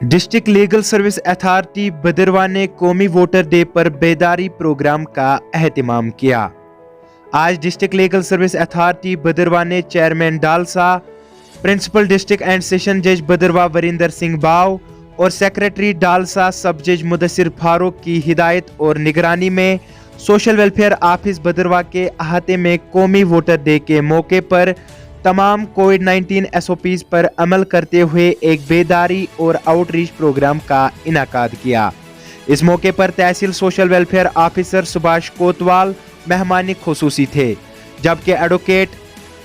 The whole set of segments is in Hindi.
District legal service authority Bhaderwah ने कौमी वोटर डे पर बेदारी प्रोग्राम का एहतमाम किया। आज district legal service authority Bhaderwah ने chairman DALSA, principal district and session जज भदरवा वरिंदर सिंह बाव और सेक्रेटरी डालसा सब जज मुदस्सिर फारूक की हिदायत और निगरानी में सोशल वेलफेयर ऑफिस भदरवा के अहाते में कौमी वोटर डे के मौके पर तमाम कोविड-19 SOPs पर अमल करते हुए एक बेदारी और आउटरीच प्रोग्राम का इनाकाद किया। इस मौके पर tehsil social welfare officer Subhash Kotwal मेहमान खुसूसी थे, जबकि advocate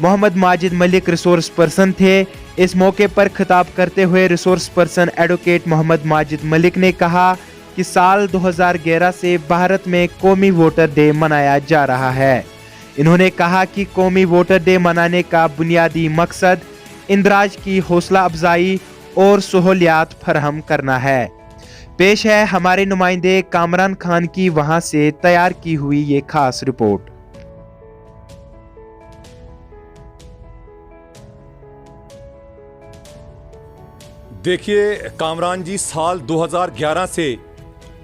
Mohammad Majid Malik resource person थे। इस मौके पर खिताब करते हुए resource person advocate Mohammad Majid Malik ने कहा कि साल 2011 से भारत में कौमी वोटर डे मनाया जा रहा है। इन्होंने कहा कि कौमी वोटर डे मनाने का बुनियादी मकसद इंदराज की हौसला अफजाई और सहूलियात फराहम करना है। पेश है हमारे नुमाइंदे कामरान खान की वहां से तैयार की हुई ये खास रिपोर्ट। देखिए कामरान जी, साल 2011 से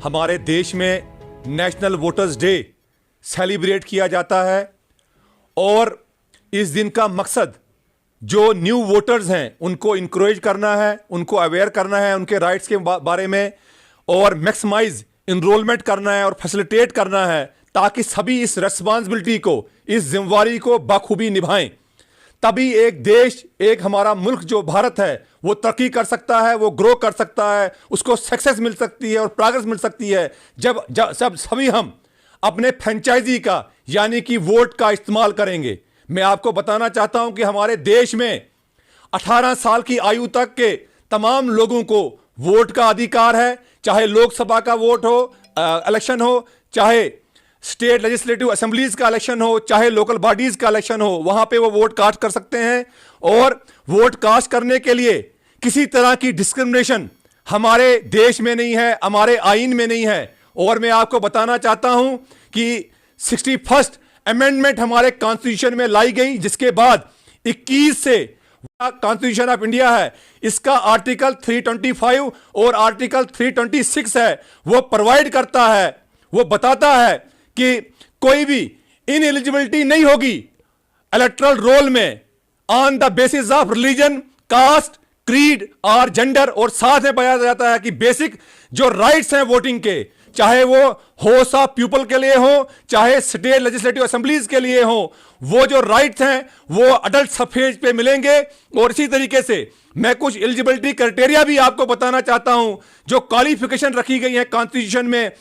हमारे देश में नेशनल वोटर्स डे सेलिब्रेट किया जाता है और इस दिन का मकसद जो न्यू वोटर्स हैं उनको इनकरेज करना है, उनको अवेयर करना है उनके राइट्स के बारे में और मैक्सिमाइज इनरोलमेंट करना है और फैसिलिटेट करना है ताकि सभी इस रेस्पॉन्सिबिलिटी को, इस जिम्मेवारी को बखूबी निभाएं। तभी एक देश, एक हमारा मुल्क जो भारत है वो तरक्की कर सकता है, वो ग्रो कर सकता है, उसको सक्सेस मिल सकती है और प्रोग्रेस मिल सकती है जब सभी हम अपने फ्रेंचाइजी का यानी कि वोट का इस्तेमाल करेंगे। मैं आपको बताना चाहता हूं कि हमारे देश में 18 साल की आयु तक के तमाम लोगों को वोट का अधिकार है, चाहे लोकसभा का वोट हो, इलेक्शन हो, चाहे स्टेट लेजिस्लेटिव असेंबलीज का इलेक्शन हो, चाहे लोकल बॉडीज का इलेक्शन हो, वहां पे वो वोट कास्ट कर सकते हैं। और वोट कास्ट करने के लिए किसी तरह की डिस्क्रिमिनेशन हमारे देश में नहीं है, हमारे आईन में नहीं है। और मैं आपको बताना चाहता हूं कि 61st अमेंडमेंट हमारे कॉन्स्टिट्यूशन में लाई गई, जिसके बाद 21 से कॉन्स्टिट्यूशन ऑफ इंडिया है, इसका आर्टिकल 325 और आर्टिकल 326 है, वो प्रोवाइड करता है, वो बताता है कि कोई भी इनएलिजिबिलिटी नहीं होगी इलेक्टोरल रोल में on the basis of religion, caste, creed और जेंडर। और साथ में बताया जाता है कि बेसिक जो राइट्स हैं वोटिंग के, चाहे वो हाउस ऑफ पीपल के लिए हो, चाहे स्टेट लेजिस्लेटिव असेंबलीज के लिए हो, वो जो राइट्स हैं वो अडल्ट सफेज पे मिलेंगे। और इसी तरीके से मैं कुछ एलिजिबिलिटी क्राइटेरिया भी आपको बताना चाहता हूं जो क्वालिफिकेशन रखी गई है कॉन्स्टिट्यूशन में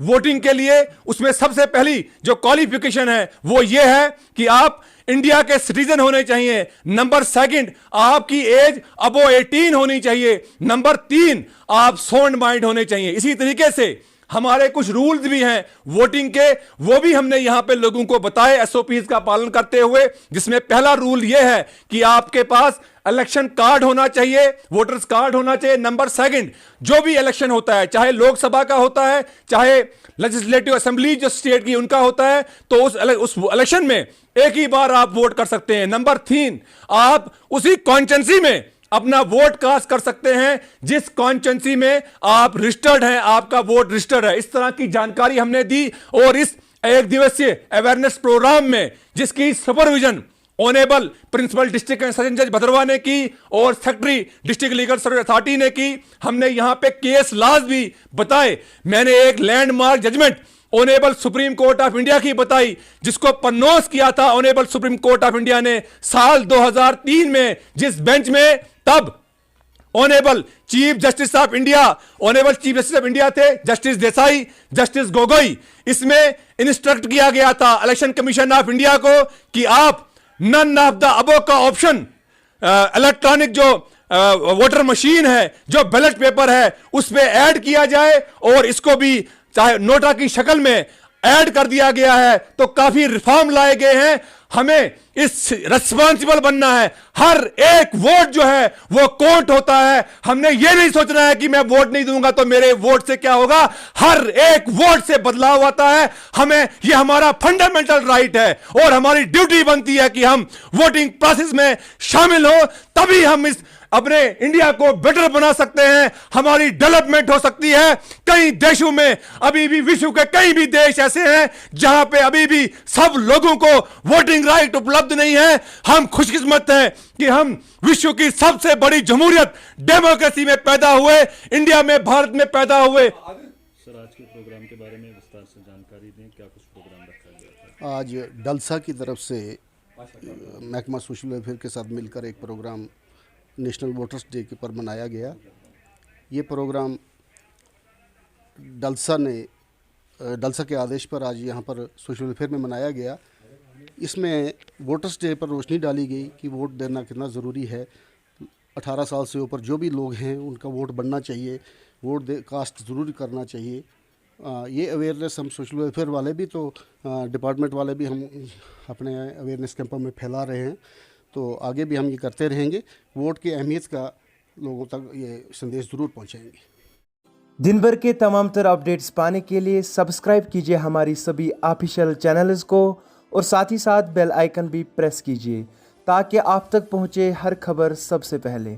वोटिंग के लिए। उसमें सबसे पहली जो क्वालिफिकेशन है वो ये है कि आप इंडिया के सिटीजन होने चाहिए। नंबर सेकंड, आपकी एज अबो 18 होनी चाहिए। नंबर 3, आप साउंड माइंड होने चाहिए। इसी तरीके से हमारे कुछ रूल्स भी हैं वोटिंग के, वो भी हमने यहां पे लोगों को बताए SOPs का पालन करते हुए, जिसमें पहला रूल यह है कि आपके पास इलेक्शन कार्ड होना चाहिए, वोटर्स कार्ड होना चाहिए। नंबर सेकंड, जो भी इलेक्शन होता है, चाहे लोकसभा का होता है, चाहे लेजिस्लेटिव असेंबली जो स्टेट की उनका होता है, तो उस इलेक्शन में एक ही बार आप वोट कर सकते हैं। नंबर 3, आप उसी कॉन्स्टिट्यूंसी में अपना वोट कास्ट कर सकते हैं जिस कॉन्स्टिट्यूंसी में आप रजिस्टर्ड हैं, आपका वोट रजिस्टर्ड है। इस तरह की जानकारी हमने दी और इस एक दिवसीय अवेयरनेस प्रोग्राम में, जिसकी supervision honourable principal district and session जज भदरवा ने की और secretary district legal service authority ने की, हमने यहां पे केस लॉज भी बताए। मैंने एक landmark judgment honourable supreme court of India की बताई, जिसको प्रनोंस किया था honourable supreme court of India ने साल 2003 में, जिस बेंच में तब honourable chief justice of India, honourable chief justice of India थे जस्टिस देसाई, जस्टिस गोगोई। इसमें इंस्ट्रक्ट किया गया था इलेक्शन कमीशन ऑफ इंडिया को कि आप नन ऑफ द अबव का ऑप्शन इलेक्ट्रॉनिक जो वोटर मशीन है, जो बैलेट पेपर है, उस पर ऐड किया जाए और इसको भी चाहे नोटा की शक्ल में ऐड कर दिया गया है। तो काफी रिफॉर्म लाए गए हैं। हमें इस रिस्पॉन्सिबल बनना है। हर एक वोट जो है वो काउंट होता है। हमने ये नहीं सोचना है कि मैं वोट नहीं दूंगा तो मेरे वोट से क्या होगा। हर एक वोट से बदलाव आता है। हमें ये हमारा फंडामेंटल राइट है और हमारी ड्यूटी बनती है कि हम वोटिंग प्रोसेस में शामिल हो, तभी हम इस अपने इंडिया को बेटर बना सकते हैं, हमारी डेवलपमेंट हो सकती है। कई देशों में अभी भी, विश्व के कई भी देश ऐसे हैं जहां पे अभी भी सब लोगों को वोटिंग राइट उपलब्ध नहीं है। हम खुशकिस्मत हैं कि हम विश्व की सबसे बड़ी जमहूरियत डेमोक्रेसी में पैदा हुए, इंडिया में, भारत में पैदा हुए। सर, आज के प्रोग्राम के बारे में विस्तार से जानकारी दें, क्या कुछ प्रोग्राम रखा गया था? आज डलसा की तरफ से महकमा सोशल वेलफेयर के साथ मिलकर एक प्रोग्राम नेशनल वोटर्स डे के पर मनाया गया। ये प्रोग्राम डलसा के आदेश पर आज यहाँ पर सोशल वेलफेयर में मनाया गया। इसमें वोटर्स डे पर रोशनी डाली गई कि वोट देना कितना ज़रूरी है। 18 साल से ऊपर जो भी लोग हैं उनका वोट बनना चाहिए, कास्ट ज़रूर करना चाहिए। ये अवेयरनेस हम सोशल वेलफेयर वाले भी तो डिपार्टमेंट वाले भी हम अपने अवेयरनेस कैंपों में फैला रहे हैं, तो आगे भी हम ये करते रहेंगे। वोट की अहमियत का लोगों तक ये संदेश ज़रूर पहुंचाएंगे। दिन भर के तमाम तर अपडेट्स पाने के लिए सब्सक्राइब कीजिए हमारी सभी ऑफिशियल चैनल्स को और साथ ही साथ बेल आइकन भी प्रेस कीजिए ताकि आप तक पहुंचे हर खबर सबसे पहले।